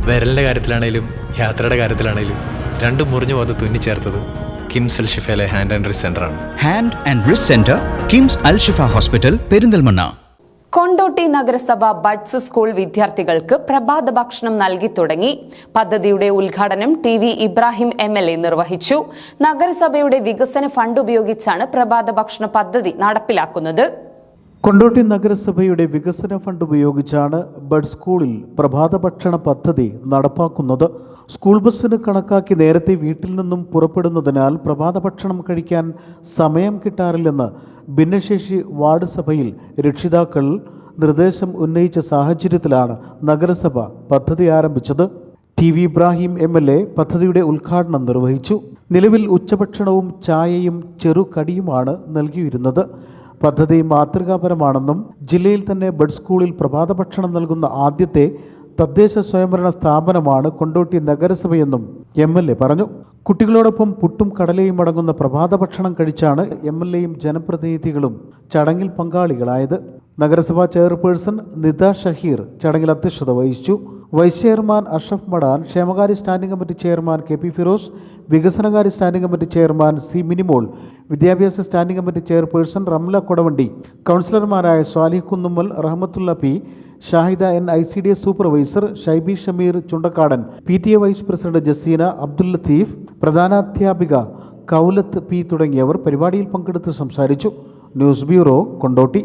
വിരലിൻ്റെ കാര്യത്തിലാണേലും യാത്രയുടെ കാര്യത്തിലാണേലും രണ്ടും മുറിഞ്ഞു പോകാതെ തുന്നിച്ചേർത്തത് കിംസ് അൽ ഷിഫയിലെ ഹാൻഡ് ആൻഡ് റിസ്റ്റ് സെൻ്ററാണ്. Hand and wrist centre, KIMS Al Shifa hospital, Perinthalmanna. Kondotty നഗരസഭ ബഡ്സ് സ്കൂൾ വിദ്യാർത്ഥികൾക്ക് പ്രഭാത ഭക്ഷണം നൽകി തുടങ്ങി. പദ്ധതിയുടെ ഉദ്ഘാടനം TV ഇബ്രാഹിം MLA നിർവഹിച്ചു. നഗരസഭയുടെ വികസന ഫണ്ട് ഉപയോഗിച്ചാണ് പ്രഭാത ഭക്ഷണ പദ്ധതി നടപ്പിലാക്കുന്നത്. കൊണ്ടോട്ടി നഗരസഭയുടെ വികസന ഫണ്ട് ഉപയോഗിച്ചാണ് ബഡ് സ്കൂളിൽ പ്രഭാത ഭക്ഷണ പദ്ധതി നടപ്പാക്കുന്നത്. സ്കൂൾ ബസ്സിന് കണക്കാക്കി നേരത്തെ വീട്ടിൽ നിന്നും പുറപ്പെടുന്നതിനാൽ പ്രഭാത ഭക്ഷണം കഴിക്കാൻ സമയം കിട്ടാറില്ലെന്ന് ഭിന്നശേഷി വാർഡ് സഭയിൽ രക്ഷിതാക്കൾ നിർദ്ദേശം ഉന്നയിച്ച സാഹചര്യത്തിലാണ് നഗരസഭ പദ്ധതി ആരംഭിച്ചത്. TV ഇബ്രാഹിം MLA പദ്ധതിയുടെ ഉദ്ഘാടനം നിർവഹിച്ചു. നിലവിൽ ഉച്ചഭക്ഷണവും ചായയും ചെറുകടിയുമാണ് നൽകിയിരുന്നത്. പദ്ധതി മാതൃകാപരമാണെന്നും ജില്ലയിൽ തന്നെ ബഡ് സ്കൂളിൽ പ്രഭാത ഭക്ഷണം നൽകുന്ന ആദ്യത്തെ തദ്ദേശ സ്വയംഭരണ സ്ഥാപനമാണ് കൊണ്ടോട്ടി നഗരസഭയെന്നും MLA പറഞ്ഞു. കുട്ടികളോടൊപ്പം പുട്ടും കടലയും അടങ്ങുന്ന പ്രഭാത ഭക്ഷണം കഴിച്ചാണ് MLAയും ജനപ്രതിനിധികളും ചടങ്ങിൽ പങ്കാളികളായത്. നഗരസഭാ ചെയർപേഴ്സൺ നിത ഷഹീർ ചടങ്ങിൽ അധ്യക്ഷത വഹിച്ചു. വൈസ് ചെയർമാൻ അഷ്റഫ് മടാൻ, ക്ഷേമകാര്യ standing committee chairman KP Firoz, വികസനകാര്യ standing committee chairman C Minimol, വിദ്യാഭ്യാസ standing committee chairperson Ramla Kodavandi, കൗൺസിലർമാരായ Swalih Kunnummal, Rahmathulla P, Shahida N, ICDS supervisor Shaiby Shameer Chundakkadan, PTA vice president Jaseena, Abdul Latheef, പ്രധാനാധ്യാപിക കൗലത്ത് P തുടങ്ങിയവർ പരിപാടിയിൽ പങ്കെടുത്ത് സംസാരിച്ചു. News bureau, Kondotty.